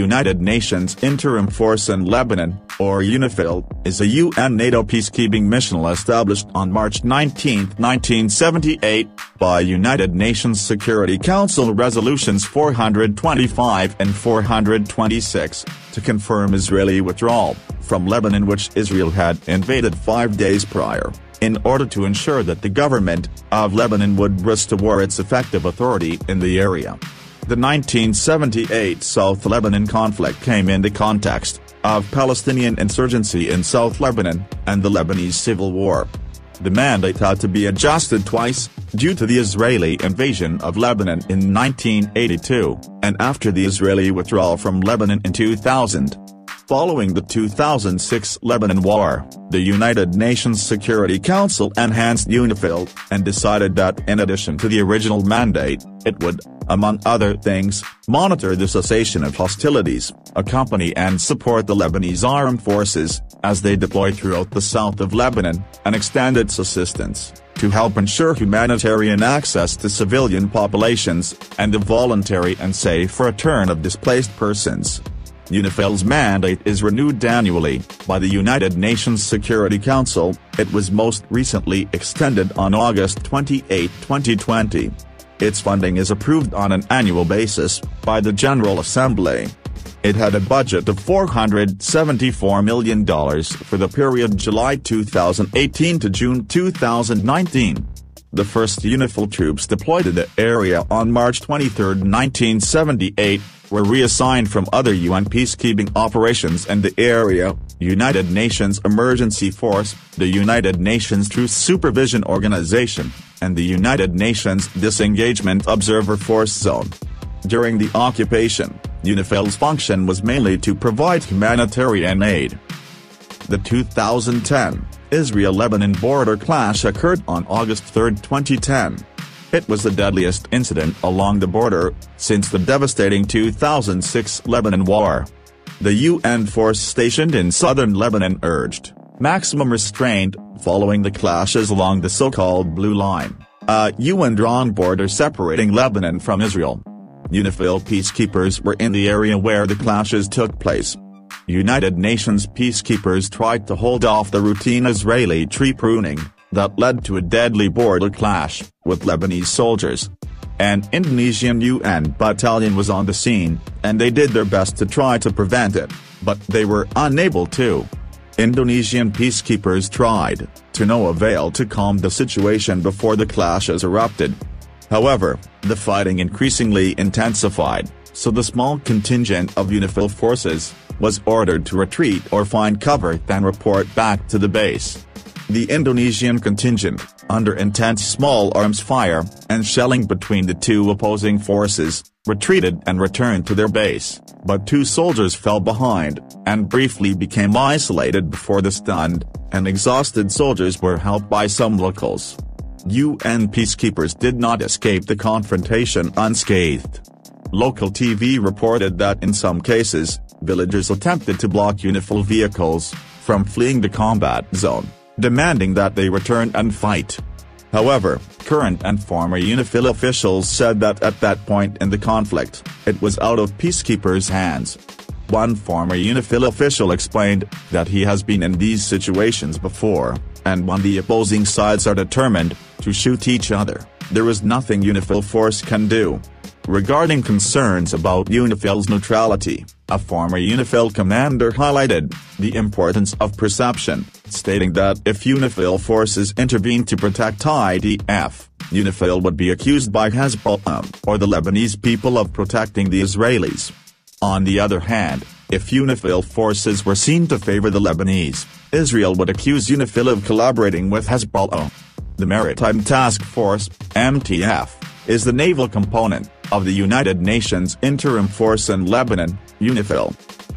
United Nations Interim Force in Lebanon, or UNIFIL, is a UN-NATO peacekeeping mission established on March 19, 1978, by United Nations Security Council Resolutions 425 and 426, to confirm Israeli withdrawal from Lebanon, which Israel had invaded 5 days prior, in order to ensure that the government of Lebanon would restore its effective authority in the area. The 1978 South Lebanon conflict came in the context of Palestinian insurgency in South Lebanon and the Lebanese Civil War. The mandate had to be adjusted twice, due to the Israeli invasion of Lebanon in 1982, and after the Israeli withdrawal from Lebanon in 2000. Following the 2006 Lebanon War, the United Nations Security Council enhanced UNIFIL, and decided that in addition to the original mandate, it would, among other things, monitor the cessation of hostilities, accompany and support the Lebanese armed forces, as they deploy throughout the south of Lebanon, and extend its assistance, to help ensure humanitarian access to civilian populations, and the voluntary and safe return of displaced persons. UNIFIL's mandate is renewed annually by the United Nations Security Council. It was most recently extended on August 28, 2020. Its funding is approved on an annual basis by the General Assembly. It had a budget of $474 million for the period July 2018 to June 2019. The first UNIFIL troops deployed to the area on March 23, 1978, were reassigned from other UN peacekeeping operations in the area: United Nations Emergency Force, the United Nations Truce Supervision Organization, and the United Nations Disengagement Observer Force Zone. During the occupation, UNIFIL's function was mainly to provide humanitarian aid. The 2010 Israel-Lebanon border clash occurred on August 3, 2010. It was the deadliest incident along the border since the devastating 2006 Lebanon War. The UN force stationed in southern Lebanon urged maximum restraint following the clashes along the so-called Blue Line, a UN-drawn border separating Lebanon from Israel. UNIFIL peacekeepers were in the area where the clashes took place. United Nations peacekeepers tried to hold off the routine Israeli tree pruning that led to a deadly border clash with Lebanese soldiers. An Indonesian UN battalion was on the scene, and they did their best to try to prevent it, but they were unable to. Indonesian peacekeepers tried, to no avail, to calm the situation before the clashes erupted. However, the fighting increasingly intensified, so the small contingent of UNIFIL forces was ordered to retreat or find cover, then report back to the base. The Indonesian contingent, under intense small arms fire and shelling between the two opposing forces, retreated and returned to their base, but 2 soldiers fell behind, and briefly became isolated before the stunned and exhausted soldiers were helped by some locals. UN peacekeepers did not escape the confrontation unscathed. Local TV reported that in some cases, villagers attempted to block UNIFIL vehicles from fleeing the combat zone, demanding that they return and fight. However, current and former UNIFIL officials said that at that point in the conflict, it was out of peacekeepers' hands. One former UNIFIL official explained that he has been in these situations before, and when the opposing sides are determined to shoot each other, there is nothing UNIFIL force can do. Regarding concerns about UNIFIL's neutrality, a former UNIFIL commander highlighted the importance of perception, stating that if UNIFIL forces intervene to protect IDF, UNIFIL would be accused by Hezbollah or the Lebanese people of protecting the Israelis. On the other hand, if UNIFIL forces were seen to favor the Lebanese, Israel would accuse UNIFIL of collaborating with Hezbollah. The Maritime Task Force, MTF, is the naval component of the United Nations Interim Force in Lebanon, UNIFIL.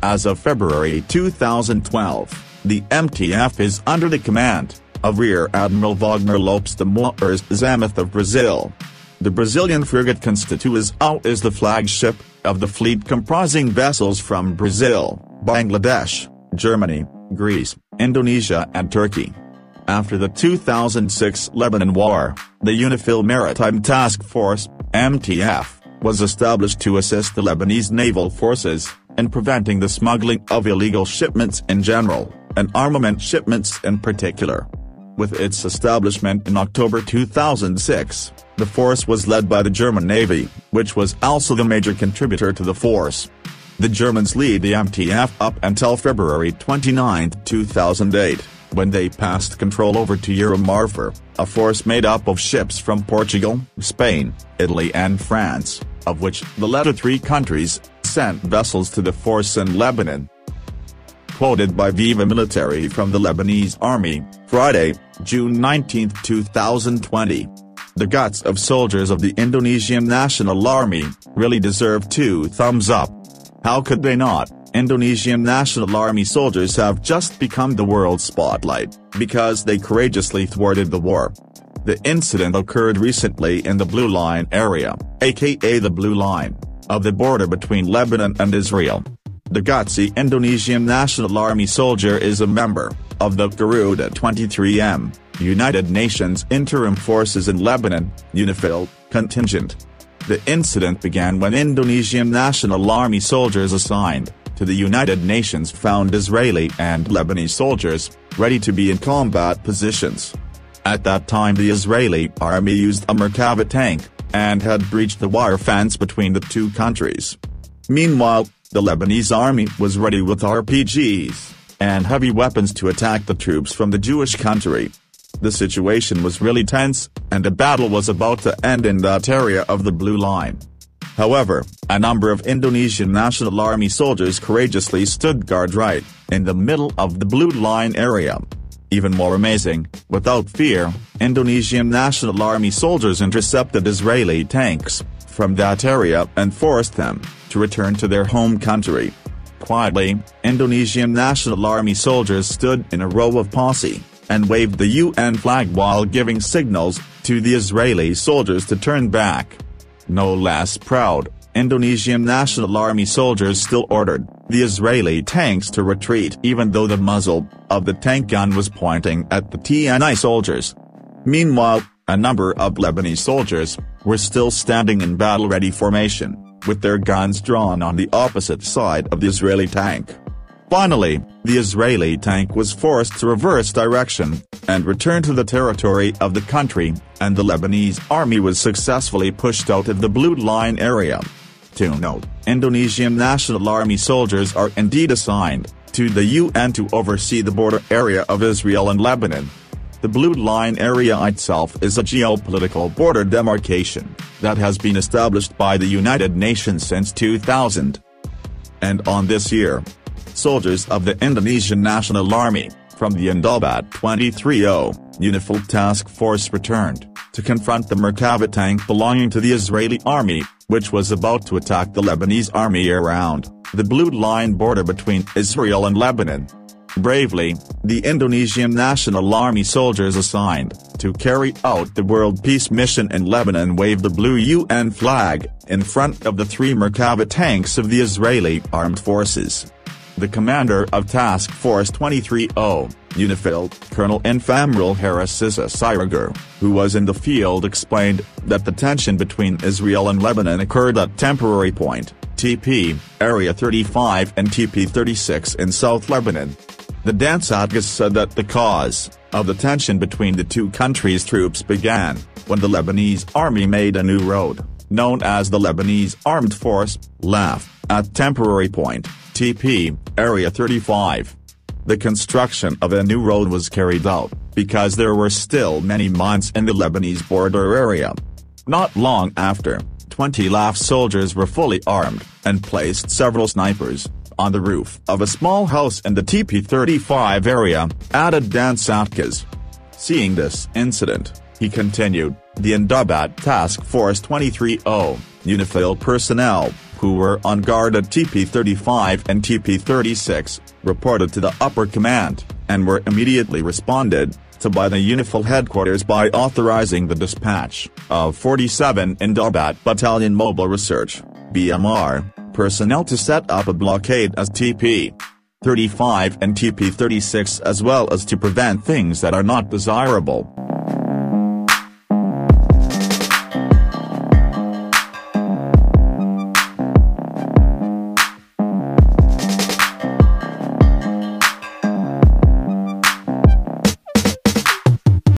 As of February 2012, the MTF is under the command of Rear Admiral Wagner Lopes de Moraes Zamuth of Brazil. The Brazilian frigate Constituição is the flagship of the fleet, comprising vessels from Brazil, Bangladesh, Germany, Greece, Indonesia and Turkey. After the 2006 Lebanon War, the UNIFIL Maritime Task Force, MTF, was established to assist the Lebanese naval forces and preventing the smuggling of illegal shipments in general, and armament shipments in particular. With its establishment in October 2006, the force was led by the German Navy, which was also the major contributor to the force. The Germans lead the MTF up until February 29, 2008, when they passed control over to Euromarfor, a force made up of ships from Portugal, Spain, Italy and France, of which the latter three countries sent vessels to the force in Lebanon. Quoted by Viva Military from the Lebanese Army, Friday, June 19, 2020. The guts of soldiers of the Indonesian National Army really deserve 2 thumbs up. How could they not? Indonesian National Army soldiers have just become the world spotlight, because they courageously thwarted the war. The incident occurred recently in the Blue Line area, aka the Blue Line, of the border between Lebanon and Israel. The gutsy Indonesian National Army soldier is a member of the Garuda 23M, United Nations Interim Forces in Lebanon, UNIFIL, contingent. The incident began when Indonesian National Army soldiers assigned to the United Nations found Israeli and Lebanese soldiers ready to be in combat positions. At that time the Israeli army used a Merkava tank, and had breached the wire fence between the two countries. Meanwhile, the Lebanese army was ready with RPGs and heavy weapons to attack the troops from the Jewish country. The situation was really tense, and a battle was about to end in that area of the Blue Line. However, a number of Indonesian National Army soldiers courageously stood guard right in the middle of the Blue Line area. Even more amazing, without fear, Indonesian National Army soldiers intercepted Israeli tanks from that area and forced them to return to their home country. Quietly, Indonesian National Army soldiers stood in a row of posse and waved the UN flag while giving signals to the Israeli soldiers to turn back. No less proud, Indonesian National Army soldiers still ordered the Israeli tanks to retreat even though the muzzle of the tank gun was pointing at the TNI soldiers. Meanwhile, a number of Lebanese soldiers were still standing in battle-ready formation, with their guns drawn on the opposite side of the Israeli tank. Finally, the Israeli tank was forced to reverse direction and return to the territory of the country, and the Lebanese army was successfully pushed out of the Blue Line area. To note, Indonesian National Army soldiers are indeed assigned to the UN to oversee the border area of Israel and Lebanon. The Blue Line area itself is a geopolitical border demarcation that has been established by the United Nations since 2000. And on this year, soldiers of the Indonesian National Army, from the Indobat 23O, UNIFIL task force returned to confront the Merkava tank belonging to the Israeli army, which was about to attack the Lebanese army around the Blue Line border between Israel and Lebanon. Bravely, the Indonesian National Army soldiers assigned to carry out the World Peace Mission in Lebanon waved the blue UN flag in front of the 3 Merkava tanks of the Israeli armed forces. The commander of Task Force 23O, UNIFIL, Colonel Infamral Harris Sirager, who was in the field explained that the tension between Israel and Lebanon occurred at temporary point, TP, Area 35 and TP 36 in South Lebanon. The Dansatgas said that the cause of the tension between the two countries' troops began when the Lebanese army made a new road, known as the Lebanese Armed Force, LAF, at temporary point, TP, Area 35. The construction of a new road was carried out because there were still many mines in the Lebanese border area. Not long after, 20 LAF soldiers were fully armed and placed several snipers on the roof of a small house in the TP35 area, added Dansatgas. Seeing this incident, he continued, the Indobat Task Force 23O, UNIFIL personnel, who were on guard at TP35 and TP36, reported to the upper command, and were immediately responded to by the UNIFIL headquarters by authorizing the dispatch of 47 Indobat Battalion Mobile Research, BMR, personnel to set up a blockade as TP35 and TP36 as well as to prevent things that are not desirable.